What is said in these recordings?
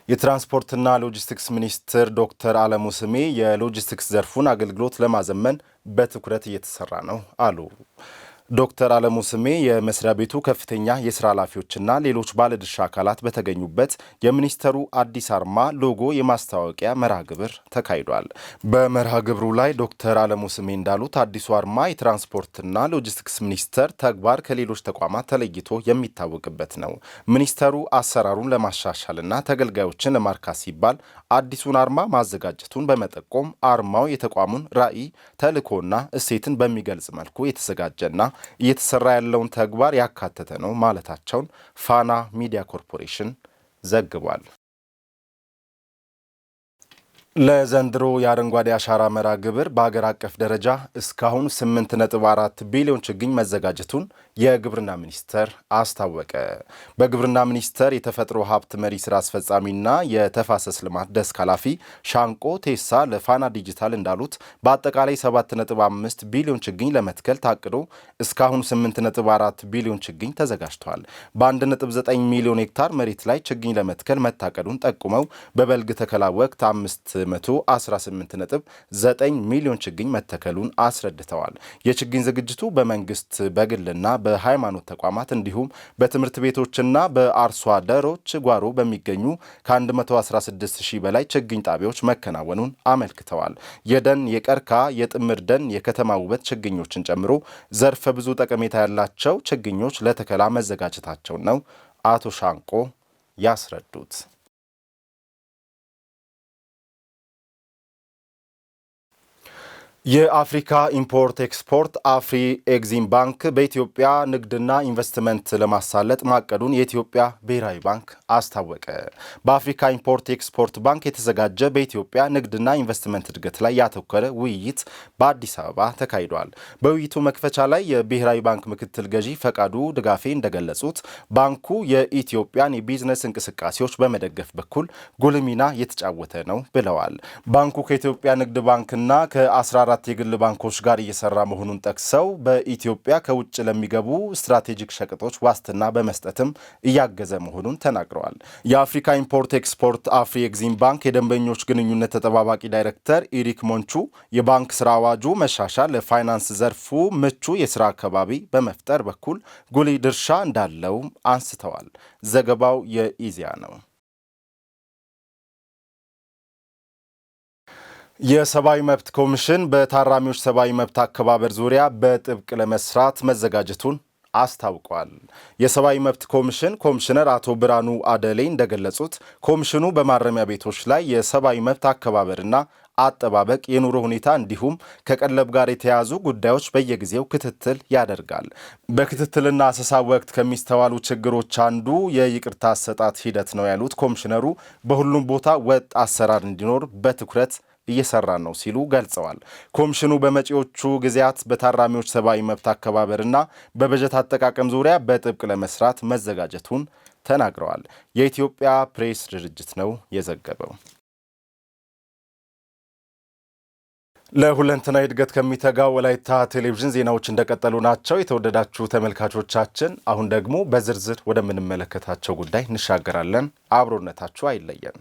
የትራንስፖርትና ሎጂስቲክስ ሚኒስትር ዶክተር አለሙ ስሜ የሎጂስቲክስ ዘርፉን አገልግሎት ለማዘመን በትኩረት እየተሰራ ነው አሉ። ዶክተር አለሙ ስሜ የመስሪያ ቤቱ ከፍተኛ የስራ ኃላፊዎችና ሌሎች ባለድርሻ አካላት በተገኙበት የሚኒስተሩ አዲስ አርማ ሎጎ የማስተዋወቂያ መርሃ ግብር ተካሂዷል። በመርሃ ግብሩ ላይ ዶክተር አለሙ ስሜ እንዳሉት አዲሱ አርማ የትራንስፖርትና ሎጂስቲክስ ሚኒስቴር ተግባር ከሌሎች ተቋማት ተለይቶ የሚታወቅበት ነው። ሚኒስተሩ አሰራሩን ለማሻሻልና ተገልጋዮችን ለማርካት ሲባል አዲሱን አርማ ማዘጋጀቱን በመጠቆም አርማው የተቋሙን ራዕይ፣ ተልዕኮና እሴትን በሚገልጽ መልኩ የተዘጋጀና እየተሰራ ያለውን ተግባር ያካተተ ነው ማለታቸውን ፋና ሚዲያ ኮርፖሬሽን ዘግቧል። ለዘንድሮ የአረንጓዴ አሻራ መርሃ ግብር በሀገር አቀፍ ደረጃ እስካሁን 8.4 ቢሊዮን ችግኝ መዘጋጀቱን የግብርና ሚኒስቴር አስታወቀ። በግብርና ሚኒስቴር የተፈጥሮ ሀብት መሪ ስራ አስፈጻሚና የተፋሰስ ልማት ደስክ ኃላፊ ሻንቆ ቴሳ ለፋና ዲጂታል እንዳሉት በአጠቃላይ 7.5 ቢሊዮን ችግኝ ለመትከል ታቅዶ እስካሁን 8.4 ቢሊዮን ችግኝ ተዘጋጅቷል። በ1.9 ሚሊዮን ሄክታር መሬት ላይ ችግኝ ለመትከል መታቀዱን ጠቁመው በበልግ ተከላ ወቅት 518.9 ሚሊዮን ችግኝ መተከሉን አስረድተዋል። የችግኝ ዝግጅቱ በመንግስት በግልና በሃይማኖት ተቋማት እንዲሁም በትምህርት ቤቶችና በአርሶ አደሮች ጓሮ በሚገኙ ከ116,000 በላይ ችግኝ ጣቢያዎች መከናወኑን አመልክተዋል። የደን፣ የቀርከሃ፣ የጥምር ደን፣ የከተማ ውበት ችግኞችን ጨምሮ ዘርፈ ብዙ ጠቀሜታ ያላቸው ችግኞች ለተከላ መዘጋጀታቸውን ነው አቶ ሻንቆ ያስረዱት። የአፍሪካ ኢምፖርት ኤክስፖርት አፍሪ ኤግዚም ባንክ በኢትዮጵያ ንግድና ኢንቨስትመንት ለማሳለጥ ማቀዱን የኢትዮጵያ ብሔራዊ ባንክ አስታወቀ። በአፍሪካ ኢምፖርት ኤክስፖርት ባንክ የተዘጋጀ በኢትዮጵያ ንግድና ኢንቨስትመንት እድገት ላይ ያተኮረ ውይይት በአዲስ አበባ ተካሂዷል። በውይይቱ መክፈቻ ላይ የብሔራዊ ባንክ ምክትል ገዢ ፈቃዱ ድጋፌ እንደገለጹት ባንኩ የኢትዮጵያን የቢዝነስ እንቅስቃሴዎች በመደገፍ በኩል ጉልህ ሚና የተጫወተ ነው ብለዋል። ባንኩ ከኢትዮጵያ ንግድ ባንክና ከ14 የግል ባንኮች ጋር እየሰራ መሆኑን ጠቅሰው በኢትዮጵያ ከውጭ ለሚገቡ ስትራቴጂክ ሸቀጦች ዋስትና በመስጠትም እያገዘ መሆኑን ተናግረዋል። የአፍሪካ ኢምፖርት ኤክስፖርት አፍሪ ኤግዚም ባንክ የደንበኞች ግንኙነት ተጠባባቂ ዳይሬክተር ኢሪክ ሞንቹ የባንክ ስራ አዋጁ መሻሻል ለፋይናንስ ዘርፉ ምቹ የስራ አካባቢ በመፍጠር በኩል ጉልህ ድርሻ እንዳለው አንስተዋል። ዘገባው የኢዜአ ነው። የሰብአዊ መብት ኮሚሽን በታራሚዎች ሰብአዊ መብት አከባበር ዙሪያ በጥብቅ ለመስራት መዘጋጀቱን አስታውቋል። የሰብአዊ መብት ኮሚሽን ኮሚሽነር አቶ ብርሃኑ አደሌ እንደገለጹት ኮሚሽኑ በማረሚያ ቤቶች ላይ የሰብአዊ መብት አከባበርና አጠባበቅ፣ የኑሮ ሁኔታ እንዲሁም ከቀለብ ጋር የተያዙ ጉዳዮች በየጊዜው ክትትል ያደርጋል። በክትትልና አሰሳ ወቅት ከሚስተዋሉ ችግሮች አንዱ የይቅርታ አሰጣጥ ሂደት ነው ያሉት ኮሚሽነሩ በሁሉም ቦታ ወጥ አሰራር እንዲኖር በትኩረት እየሰራ ነው ሲሉ ገልጸዋል። ኮሚሽኑ በመጪዎቹ ጊዜያት በታራሚዎች ሰብአዊ መብት አከባበርና በበጀት አጠቃቀም ዙሪያ በጥብቅ ለመስራት መዘጋጀቱን ተናግረዋል። የኢትዮጵያ ፕሬስ ድርጅት ነው የዘገበው። ለሁለንተናዊ እድገት ከሚተጋው ወላይታ ቴሌቪዥን ዜናዎች እንደቀጠሉ ናቸው። የተወደዳችሁ ተመልካቾቻችን፣ አሁን ደግሞ በዝርዝር ወደምንመለከታቸው ጉዳይ እንሻገራለን። አብሮነታችሁ አይለየን።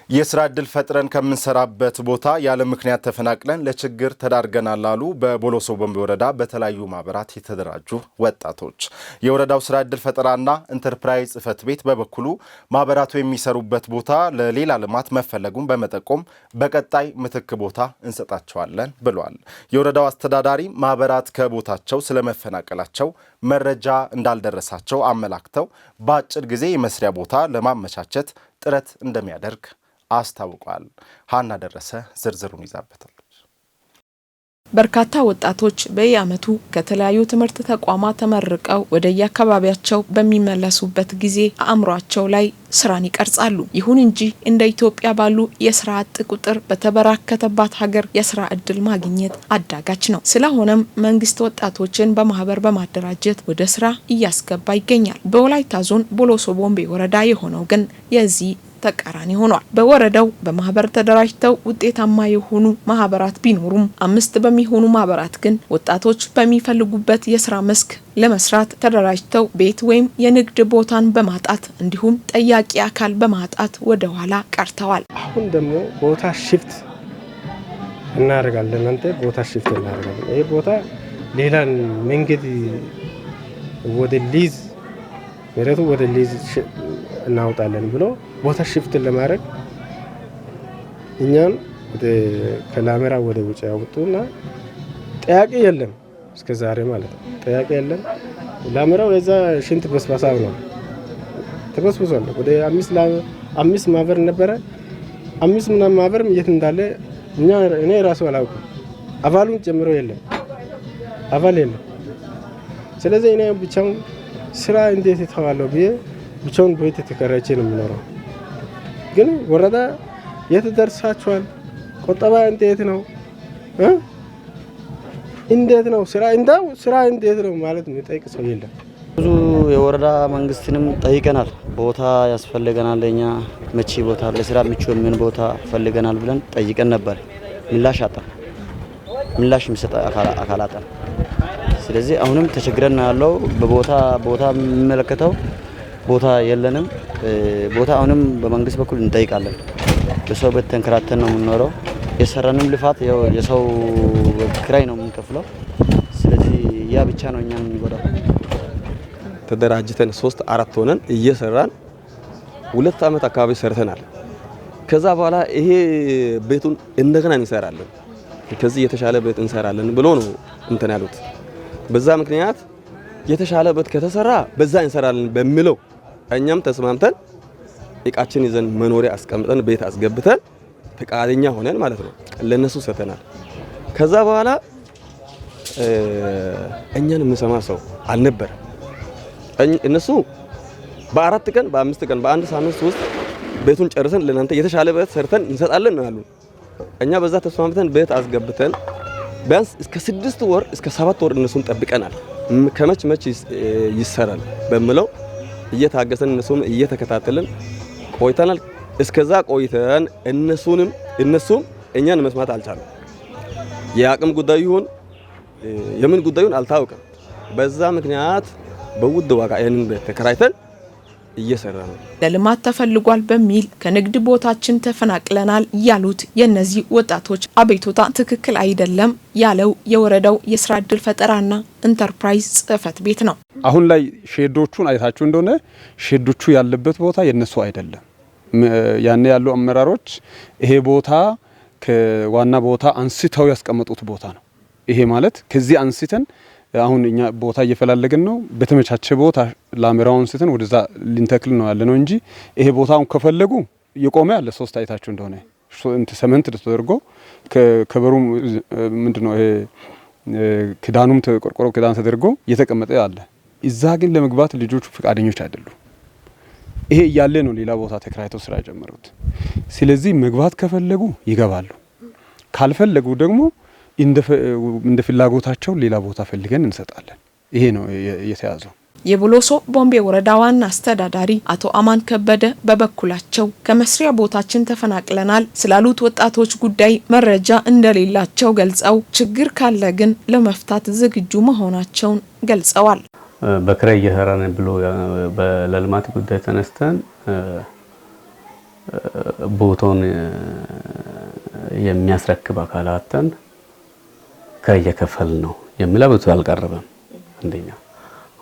የስራ ዕድል ፈጥረን ከምንሰራበት ቦታ ያለ ምክንያት ተፈናቅለን ለችግር ተዳርገናል አሉ በቦሎሶ ቦምቤ ወረዳ በተለያዩ ማህበራት የተደራጁ ወጣቶች። የወረዳው ስራ ዕድል ፈጠራና ኢንተርፕራይዝ ጽህፈት ቤት በበኩሉ ማህበራቱ የሚሰሩበት ቦታ ለሌላ ልማት መፈለጉን በመጠቆም በቀጣይ ምትክ ቦታ እንሰጣቸዋለን ብሏል። የወረዳው አስተዳዳሪ ማህበራት ከቦታቸው ስለመፈናቀላቸው መረጃ እንዳልደረሳቸው አመላክተው በአጭር ጊዜ የመስሪያ ቦታ ለማመቻቸት ጥረት እንደሚያደርግ አስታውቋል። ሀና ደረሰ ዝርዝሩን ይዛበታለች። በርካታ ወጣቶች በየዓመቱ ከተለያዩ ትምህርት ተቋማት ተመርቀው ወደ የአካባቢያቸው በሚመለሱበት ጊዜ አእምሯቸው ላይ ስራን ይቀርጻሉ። ይሁን እንጂ እንደ ኢትዮጵያ ባሉ የስራ አጥ ቁጥር በተበራከተባት ሀገር የስራ እድል ማግኘት አዳጋች ነው። ስለሆነም መንግስት ወጣቶችን በማህበር በማደራጀት ወደ ስራ እያስገባ ይገኛል። በወላይታ ዞን ቦሎሶ ቦምቤ ወረዳ የሆነው ግን የዚህ ተቃራኒ ሆኗል። በወረዳው በማህበር ተደራጅተው ውጤታማ የሆኑ ማህበራት ቢኖሩም 5 በሚሆኑ ማህበራት ግን ወጣቶች በሚፈልጉበት የስራ መስክ ለመስራት ተደራጅተው ቤት ወይም የንግድ ቦታን በማጣት እንዲሁም ጠያቂ አካል በማጣት ወደ ኋላ ቀርተዋል። አሁን ደግሞ ቦታ ሽፍት እናደርጋለን አንተ ቦታ ሽፍት እናደርጋለን ይሄ ቦታ ሌላ መንገድ ወደ ሊዝ መሬቱ ወደ ሊዝ እናውጣለን ብሎ ቦታ ሽፍት ለማድረግ እኛን ወደ ከላሜራ ወደ ውጭ ያወጡና ጠያቂ የለም እስከ ዛሬ ማለት ነው። ጠያቂ የለም። ላሜራው የዛ ሽንት በስባሳው ነው ተበስብሷል። ወደ 5 ማህበር ነበረ 5 ምናምን ማህበርም የት እንዳለ እኔ ራሱ አላውቅም። አባሉን ጨምሮ የለም አባል የለም። ስለዚህ እኔ ብቻውን ስራ እንዴት ተዋለው ብዬ ብቻውን ቤት ተከራይቼ ነው የምኖረው። ግን ወረዳ የት ደርሳችኋል? ቆጠባ እንዴት ነው እንዴት ነው ስራ እንዴት ነው ማለት ነው ጠይቅ ሰው የለም። ብዙ የወረዳ መንግስትንም ጠይቀናል። ቦታ ያስፈልገናል ለኛ መቼ ቦታ ለስራ ምቹ ምን ቦታ ፈልገናል ብለን ጠይቀን ነበር። ምላሽ አጣን። ምላሽ የሚሰጥ አካል አጣን። ስለዚህ አሁንም ተቸግረን ያለው ቦታ የሚመለከተው ቦታ የለንም። ቦታ አሁንም በመንግስት በኩል እንጠይቃለን። በሰው ቤት ተንከራተን ነው የምንኖረው። የሰራንም ልፋት የሰው ክራይ ነው የምንከፍለው። ስለዚህ ያ ብቻ ነው እኛን የሚጎዳው። ተደራጅተን 3-4 ሆነን እየሰራን 2 አመት አካባቢ ሰርተናል። ከዛ በኋላ ይሄ ቤቱን እንደገና እንሰራለን ከዚህ የተሻለ ቤት እንሰራለን ብሎ ነው እንትን ያሉት። በዛ ምክንያት የተሻለ ቤት ከተሰራ በዛ እንሰራለን በሚለው እኛም ተስማምተን እቃችን ይዘን መኖሪያ አስቀምጠን ቤት አስገብተን ፈቃደኛ ሆነን ማለት ነው ለነሱ ሰተናል። ከዛ በኋላ እኛን የምሰማ ሰው አልነበር። እነሱ በ4 ቀን በ5 ቀን በአንድ ሳምንት ውስጥ ቤቱን ጨርሰን ለናንተ የተሻለ ቤት ሰርተን እንሰጣለን ነው ያሉ። እኛ በዛ ተስማምተን ቤት አስገብተን ቢያንስ እስከ 6 ወር እስከ 7 ወር እነሱን ጠብቀናል። ከመች ይሰራል በሚለው እየታገሰን እነሱም እየተከታተልን ቆይተናል። እስከዛ ቆይተን እነሱም እኛን መስማት አልቻሉም። የአቅም ጉዳይ ይሁን የምን ጉዳዩን አልታወቀም። በዛ ምክንያት በውድ ዋጋ ይሄንን ተከራይተን እየሰራ ነው። ለልማት ተፈልጓል በሚል ከንግድ ቦታችን ተፈናቅለናል ያሉት የነዚህ ወጣቶች አቤቱታ ትክክል አይደለም ያለው የወረዳው የስራ ዕድል ፈጠራና ኢንተርፕራይዝ ጽህፈት ቤት ነው። አሁን ላይ ሼዶቹን አይታችሁ እንደሆነ ሼዶቹ ያለበት ቦታ የነሱ አይደለም። ያኔ ያሉ አመራሮች ይሄ ቦታ ከዋና ቦታ አንስተው ያስቀመጡት ቦታ ነው። ይሄ ማለት ከዚህ አንስተን አሁን እኛ ቦታ እየፈላለግን ነው። በተመቻቸ ቦታ ላሜራውን አንስተን ወደዛ ሊንተክል ነው ያለነው እንጂ ይሄ ቦታውን ከፈለጉ የቆመ ያለ 3 አይታችሁ እንደሆነ ሰመንት ተደርጎ ከበሩ ምንድነው ይሄ ክዳኑም ተቆርቆሮ ክዳን ተደርጎ እየተቀመጠ ያለ እዛ ግን ለመግባት ልጆቹ ፈቃደኞች አይደሉም። ይሄ እያለ ነው ሌላ ቦታ ተከራይተው ስራ ጀመሩት። ስለዚህ መግባት ከፈለጉ ይገባሉ፣ ካልፈለጉ ደግሞ እንደ ፍላጎታቸው ሌላ ቦታ ፈልገን እንሰጣለን። ይሄ ነው የተያዘው። የቦሎሶ ቦምቤ ወረዳ ዋና አስተዳዳሪ አቶ አማን ከበደ በበኩላቸው ከመስሪያ ቦታችን ተፈናቅለናል ስላሉት ወጣቶች ጉዳይ መረጃ እንደሌላቸው ገልጸው ችግር ካለ ግን ለመፍታት ዝግጁ መሆናቸውን ገልጸዋል። በክራይ እየሰራን ብሎ በልማት ጉዳይ ተነስተን ቦታውን የሚያስረክብ አካላትን ክራይ እየከፈል ነው የሚለው ብዙ አልቀረበም። አንደኛ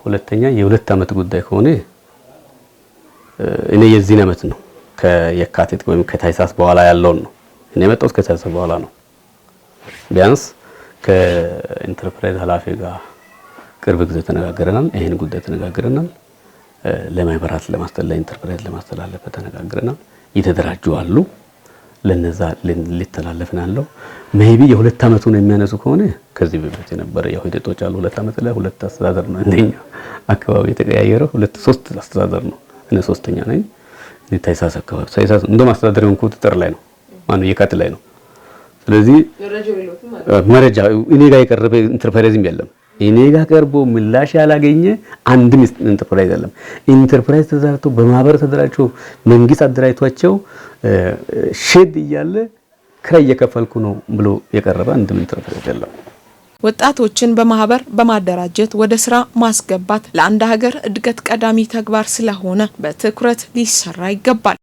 ሁለተኛ የ2 አመት ጉዳይ ከሆነ እኔ የዚህ አመት ነው ከየካቲት ወይም ከታይሳስ በኋላ ያለው ነው እኔ መጣሁት ከታይሳስ በኋላ ነው። ቢያንስ ከኢንተርፕራይዝ ኃላፊ ጋር ቅርብ ጊዜ ተነጋግረናል። ይሄን ጉዳይ ተነጋግረናል። ለማይበራት ለማስተላለፍ ኢንተርፕራይዝ ለማስተላለፍ ተነጋግረናል። የተደራጁ አሉ። ለነዛ ሊተላለፍናለው ሜቢ የ2 አመቱን የሚያነሱ ከሆነ ከዚህ በፊት የነበረ ያው ሂደቶች አሉ። 2 አመት ላይ 2 አስተዳደር ነው እንደኛ አካባቢ የተቀያየረው 2-3 አስተዳደር ነው። እኔ 3ኛ ነኝ። እኔ ታይሳስ አካባቢ ታይሳስ እንደውም አስተዳደር እንኩት ጥር ላይ ነው ማነው የካቲት ላይ ነው። ስለዚህ መረጃ እኔ ጋር የቀረበ ኢንተርፕራይዝም የለም። እኔ ጋር ቀርቦ ምላሽ ያላገኘ አንድም ኢንተርፕራይዝ የለም። ኢንተርፕራይዝ ተደራጅቶ በማህበር ተደራጅቶ መንግስት አደራጅቷቸው ሼድ እያለ ክራይ እየከፈልኩ ነው ብሎ የቀረበ አንድም ኢንተርፕራይዝ የለም። ወጣቶችን በማህበር በማደራጀት ወደ ስራ ማስገባት ለአንድ ሀገር እድገት ቀዳሚ ተግባር ስለሆነ በትኩረት ሊሰራ ይገባል።